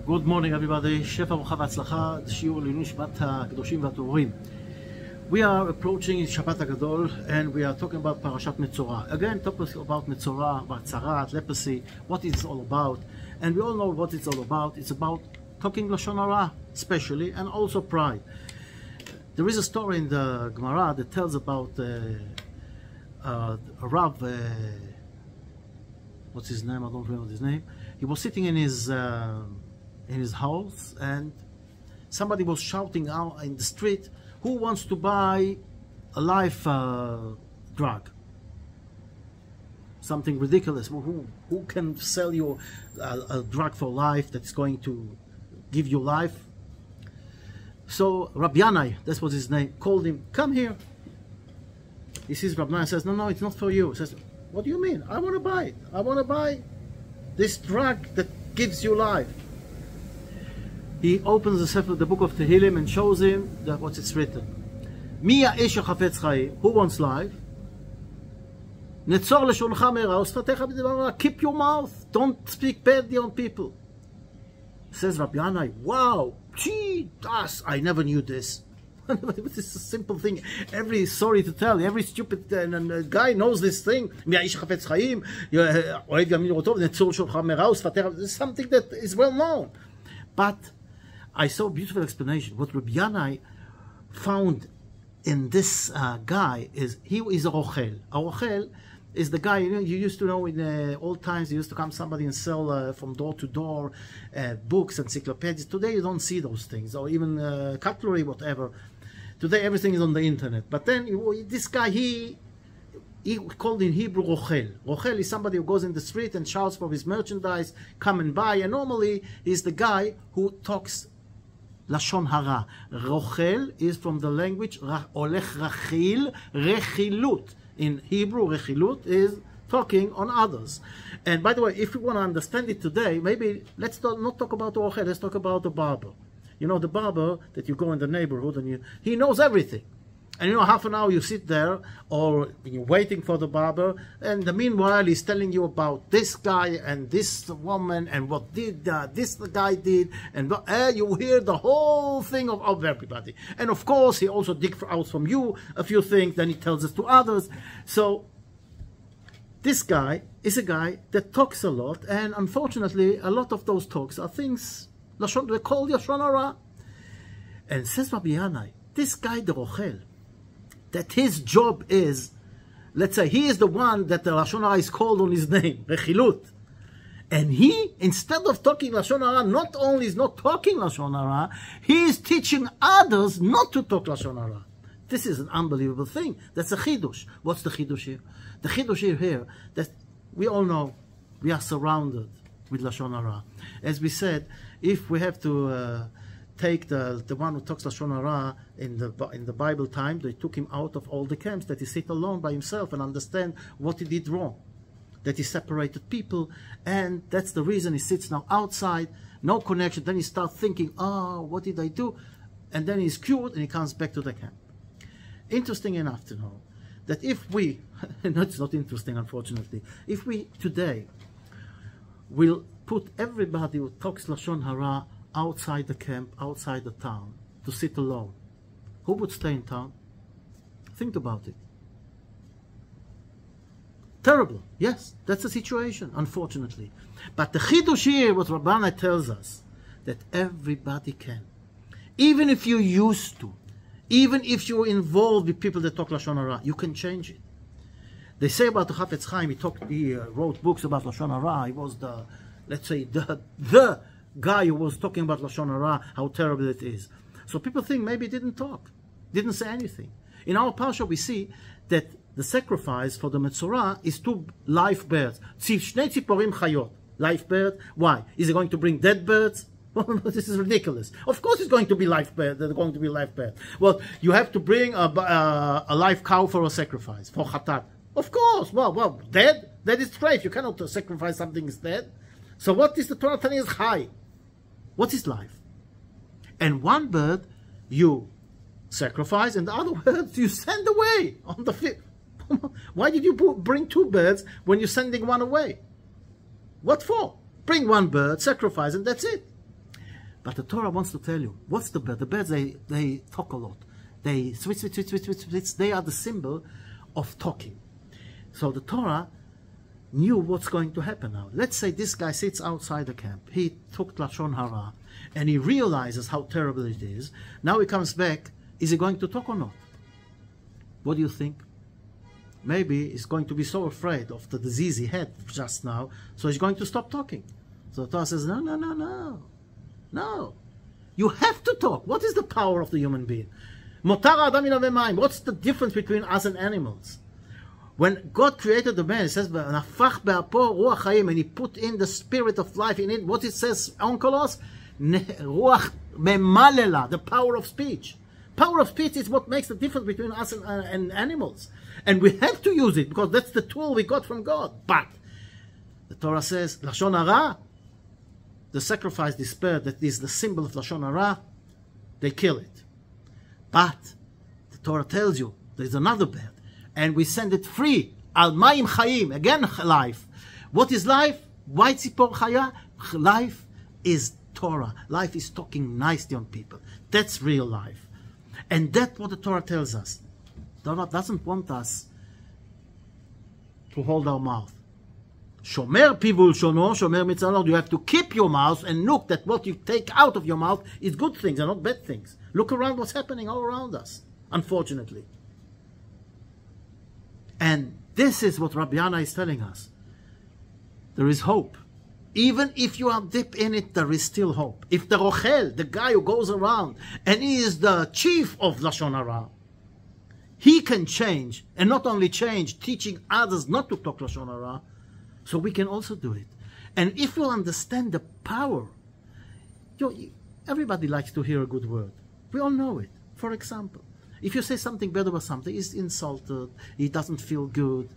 Good morning everybody, שפע ברכה והצלחה, שיעור לעילוי נשמת הקדושים והטהורים. We are approaching Shabbat Hagadol and we are talking about parashat Metzora. Again, talking about Metzora, about Tzarat, leprosy, what it's all about. And we all know what it's all about. It's about talking Lashon Hara, especially, and also pride. There is a story in the Gemara that tells about a Rav, what's his name? I don't remember his name. He was sitting in his house and somebody was shouting out in the street, who wants to buy a life drug? Something ridiculous. Who can sell you a drug for life that's going to give you life? So Rabbi Yanai, that's what his name, called him, come here. He sees Rabbi Yanai, says, no, it's not for you. He says, what do you mean? I want to buy it. I want to buy this drug that gives you life. He opens the book of Tehillim and shows him that what it's written. Mi ha'esh hachafetz chayim, who wants life? Netzor leshoncha me'ra u'sfatecha b'dibar hara. Keep your mouth. Don't speak badly on people. Says Rabbi Yanai, wow, gee, I never knew this. This is a simple thing. Sorry to tell, every stupid guy knows this thing. This is something that is well known. But I saw a beautiful explanation. What Rabbi Yanai found in this guy is he is a rochel. A rochel is the guy, you used to know in old times, there used to come somebody and sell from door to door books, encyclopedias. Today you don't see those things, or even cutlery, whatever. Today everything is on the internet. But then this guy, he called in Hebrew rochel. Rochel is somebody who goes in the street and shouts for his merchandise, come and buy. And normally he's the guy who talks Lashon Hara. Rochel is from the language Olech Rachil, Rechilut. In Hebrew, Rechilut is talking on others. And by the way, if we want to understand it today, maybe let's not talk about the rochel, let's talk about the barber. You know, the barber that you go in the neighborhood and he knows everything. And you know, half an hour you sit there or you're waiting for the barber, and the meanwhile he's telling you about this guy and this woman and what this guy did, and you hear the whole thing of everybody. And of course he also digs out from you a few things, then he tells it to others. So this guy is a guy that talks a lot, and unfortunately a lot of those talks are things they call Lashon Hara. And says Rabbi Yanai, this guy the rochel, that his job is, let's say he is the one that the Lashon Hara is called on his name, Rechilut. And he, instead of talking Lashon Hara, not only is not talking Lashon Hara, he is teaching others not to talk Lashon Hara. This is an unbelievable thing. That's a chidush. What's the chidush here? The chidush here, that we all know we are surrounded with Lashon Hara. As we said, if we have to take the one who talks Lashon Hara in the Bible time, they took him out of all the camps, that he sit alone by himself and understand what he did wrong, that he separated people, and that's the reason he sits now outside, no connection. Then he starts thinking, oh, what did I do? And then he's cured and he comes back to the camp. Interesting enough to know that if we, no, it's not interesting unfortunately, if we today will put everybody who talks Lashon Hara outside the camp, outside the town, to sit alone, who would stay in town? Think about it. Terrible. Yes, that's the situation, unfortunately. But the chidush here, what Rabbanah tells us, that everybody can. Even if you used to, even if you're involved with people that talk Lashon Hara, you can change it. They say about the Chafetz Chaim, he wrote books about Lashon Hara. He was let's say, the guy who was talking about Lashon Hara, how terrible it is. So people think maybe he didn't talk, didn't say anything. In our parsha we see that the sacrifice for the Metzora is 2 live birds. Shnei tziporim chayot. Live bird. Why? Is he going to bring dead birds? This is ridiculous. Of course it's going to be live bird. They're going to be live bird. Well, you have to bring a live cow for a sacrifice, for chatat. Of course. Well, dead? That is straight. You cannot sacrifice something that's dead. So what is the Torah telling us? Chai. What is life? And one bird you sacrifice, and the other bird you send away on the field. Why did you bring 2 birds when you're sending one away? What for? Bring 1 bird, sacrifice, and that's it. But the Torah wants to tell you, what's the bird? The birds, they talk a lot. They switch. They are the symbol of talking. So the Torah knew what's going to happen now. Let's say this guy sits outside the camp. He took Lashon Hara, and he realizes how terrible it is. Now he comes back. Is he going to talk or not? What do you think? Maybe he's going to be so afraid of the disease he had just now, so he's going to stop talking. So the Torah says, no. You have to talk. What is the power of the human being? Motar adam minav mayim. What's the difference between us and animals? When God created the man, it says, "Nafach be'apo ruach hayim," and He put in the spirit of life in it. What it says, onkelos, ruach memalela, the power of speech. Power of speech is what makes the difference between us and animals. And we have to use it because that's the tool we got from God. But the Torah says, Lashon Hara, the sacrifice, this bird that is the symbol of Lashon Hara, they kill it. But the Torah tells you there's another bird, and we send it free. Al Mayim Chayim, again life. What is life? Why tzipor chaya? Life is Torah. Life is talking nicely on people. That's real life. And that's what the Torah tells us. The Torah doesn't want us to hold our mouth. Shomer pivul shono, shomer mitzvah. You have to keep your mouth and look that what you take out of your mouth is good things and not bad things. Look around what's happening all around us, unfortunately. And this is what Rabbi Yana is telling us. There is hope. Even if you are deep in it, there is still hope. If the Rochel, the guy who goes around, and he is the chief of Lashon Hara, he can change, and not only change, teaching others not to talk Lashon Hara, so we can also do it. And if you understand the power, everybody likes to hear a good word. We all know it. For example, if you say something bad about something, he's insulted, he doesn't feel good.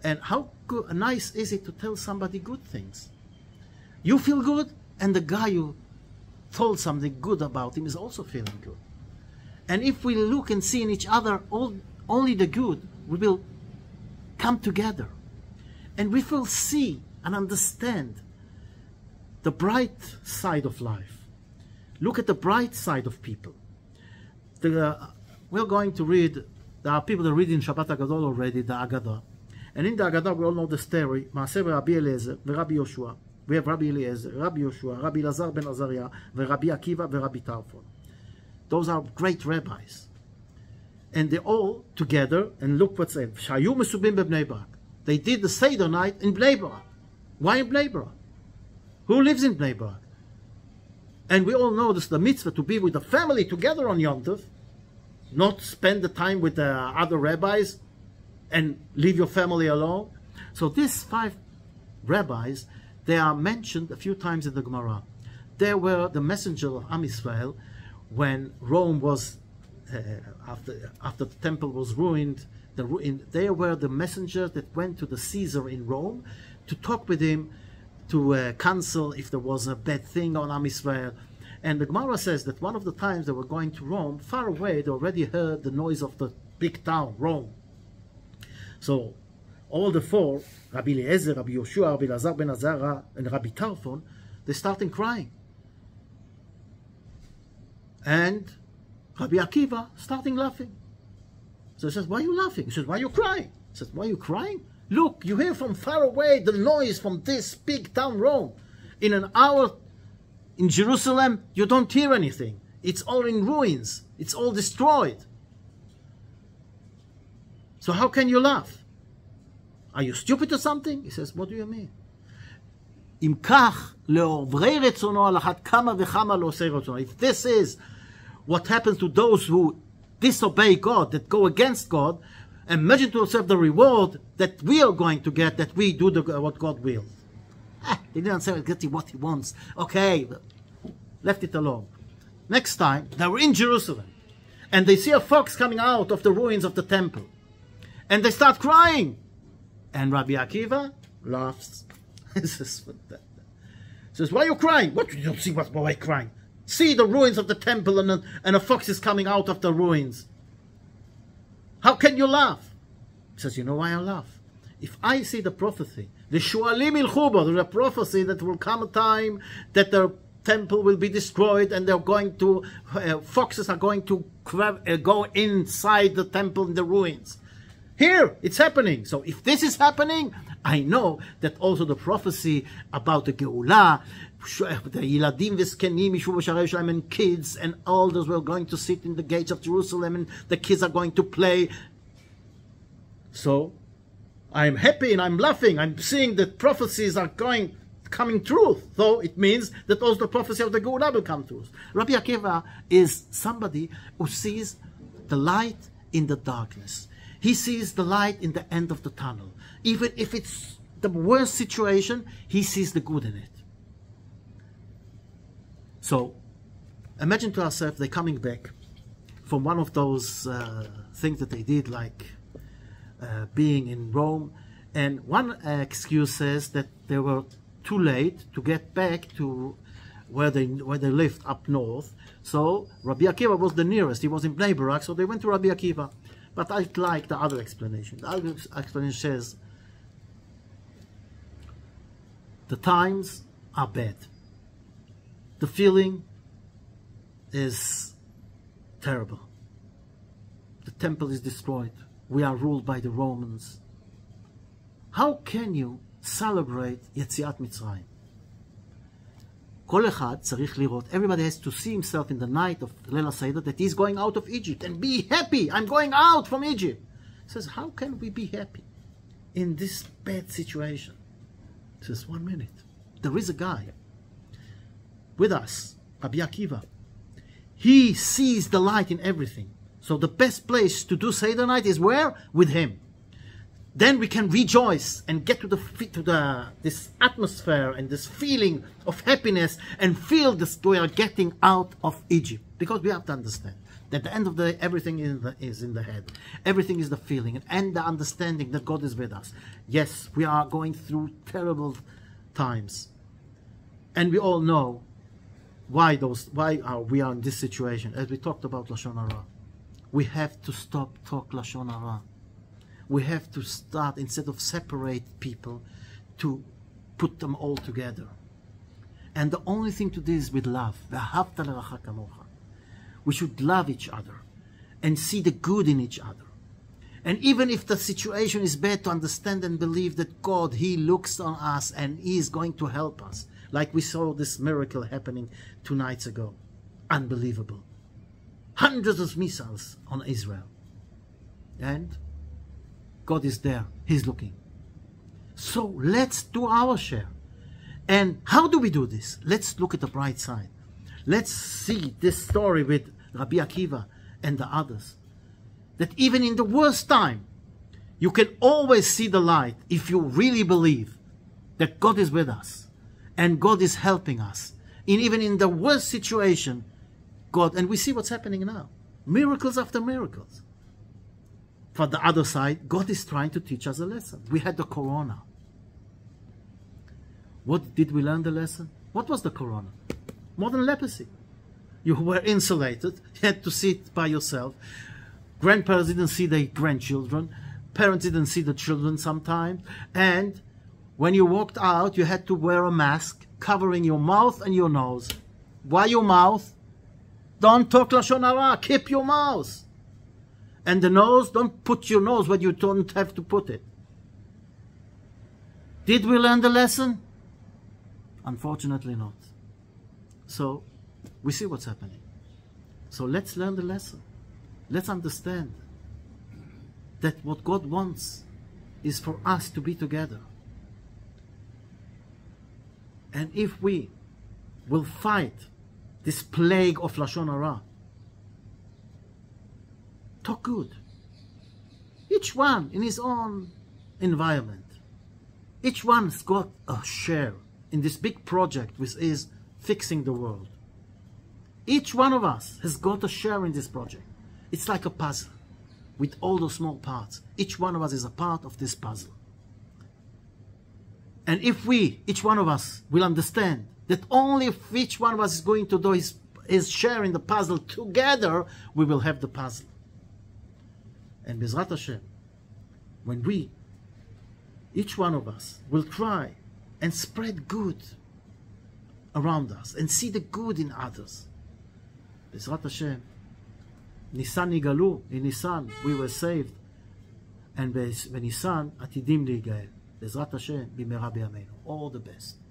And how good, nice is it to tell somebody good things? You feel good, and the guy you told something good about him is also feeling good. And if we look and see in each other only the good, we will come together. And we will see and understand the bright side of life. Look at the bright side of people. We're going to read, there are people that read in Shabbat HaGadol already, the Agadah. And in the Agadah we all know the story, Maaseh Rabbi Eliezer, Rabbi Yoshua. We have Rabbi Eliezer, Rabbi Yoshua, Rabbi Lazar ben Azariah, Rabbi Akiva, Rabbi Tarfon. Those are great rabbis. And they all together, and look what's said, Shiur mesubim Bnei Brak. They did the Seder night in Bnei Brak. Why in Bnei Brak? Who lives in Bnei Brak? And we all know this, the mitzvah to be with the family together on Yom Tov, not spend the time with the other rabbis and leave your family alone. So these 5 rabbis, they are mentioned a few times in the Gemara. They were the messenger of Am Yisrael when Rome was, after the temple was ruined. They were the messengers that went to the Caesar in Rome to talk with him, to cancel if there was a bad thing on Am Yisrael. And the Gemara says that one of the times they were going to Rome, far away, they already heard the noise of the big town, Rome. So all the 4, Rabbi Eliezer, Rabbi Yoshua, Rabbi Lazar ben Azariah, and Rabbi Tarfon, they started crying. And Rabbi Akiva starting laughing. So he says, why are you laughing? He says, why are you crying? He says, why are you crying? Look, you hear from far away the noise from this big town, Rome. In an hour in Jerusalem, you don't hear anything. It's all in ruins. It's all destroyed. So how can you laugh? Are you stupid or something? He says, what do you mean? If this is what happens to those who disobey God, that go against God, imagine to yourself the reward that we are going to get, that we do what God wills. He didn't say get what he wants. Okay, left it alone. Next time, they were in Jerusalem, and they see a fox coming out of the ruins of the temple, and they start crying. And Rabbi Akiva laughs. He says, why are you crying? What, you don't see why I'm crying? See the ruins of the temple, and a fox is coming out of the ruins. How can you laugh? He says, you know why I laugh? If I see the prophecy, the Shualim il Chuba, there's a prophecy that will come a time that the temple will be destroyed, and they're going to, foxes are going to go inside the temple in the ruins. Here, it's happening. So if this is happening, I know that also the prophecy about the Geulah, the Yiladim v'Zkenim yishu b'sharei Yerushalayim, and kids and elders were going to sit in the gates of Jerusalem, and the kids are going to play. So I'm happy and I'm laughing. I'm seeing that prophecies are coming true. So it means that also the prophecy of the Geulah will come true. Rabbi Akiva is somebody who sees the light in the darkness. He sees the light in the end of the tunnel. Even if it's the worst situation, he sees the good in it. So imagine to ourselves they're coming back from one of those things that they did, like being in Rome. And one excuse says that they were too late to get back to where they lived up north. So Rabbi Akiva was the nearest. He was in Bnei Brak, so they went to Rabbi Akiva. But I like the other explanation. The other explanation says the times are bad. The feeling is terrible. The temple is destroyed. We are ruled by the Romans. How can you celebrate Yetziat Mitzrayim? כל אחד צריך לראות, everybody has to see himself in the night of Leil HaSeder that he's going out of Egypt and be happy. I'm going out from Egypt. He says, how can we be happy in this bad situation? He says, 1 minute. There is a guy with us, Rabbi Akiva. He sees the light in everything. So the best place to do Seder night is where? With him. Then we can rejoice and get to this atmosphere and this feeling of happiness and feel that we are getting out of Egypt. Because we have to understand that at the end of the day, everything is in the head. Everything is the feeling and the understanding that God is with us. Yes, we are going through terrible times. And we all know why we are in this situation. As we talked about Lashon Hara. We have to stop talk Lashon Hara. We have to start, instead of separate people, to put them all together. And the only thing to do is with love. We should love each other and see the good in each other. And even if the situation is bad, to understand and believe that God, He looks on us and He is going to help us. Like we saw this miracle happening 2 nights ago. Unbelievable. Hundreds of missiles on Israel. And God is there. He's looking. So let's do our share. And how do we do this? Let's look at the bright side. Let's see this story with Rabbi Akiva and the others. That even in the worst time, you can always see the light if you really believe that God is with us and God is helping us. And even in the worst situation, God, and we see what's happening now. Miracles after miracles. For the other side, God is trying to teach us a lesson. We had the corona. What did we learn the lesson? What was the corona? More than leprosy. You were insulated. You had to sit by yourself. Grandparents didn't see their grandchildren. Parents didn't see the children sometimes. And when you walked out, you had to wear a mask covering your mouth and your nose. Why your mouth? Don't talk Lashon Hara. Keep your mouth. And the nose, don't put your nose where you don't have to put it. Did we learn the lesson? Unfortunately not. So, we see what's happening. So let's learn the lesson. Let's understand that what God wants is for us to be together. And if we will fight this plague of Lashon Hara, talk good. Each one in his own environment. Each one's got a share in this big project which is fixing the world. Each one of us has got a share in this project. It's like a puzzle with all those small parts. Each one of us is a part of this puzzle. And if each one of us will understand that only if each one of us is going to do his share in the puzzle together, we will have the puzzle. And Bezrat Hashem, when each one of us will try and spread good around us and see the good in others. Bezrat Hashem, Nisan nigalu, in Nisan we were saved, and בניסן עתידים להיגאל. בעזרת השם, במהרה בימינו. All the best.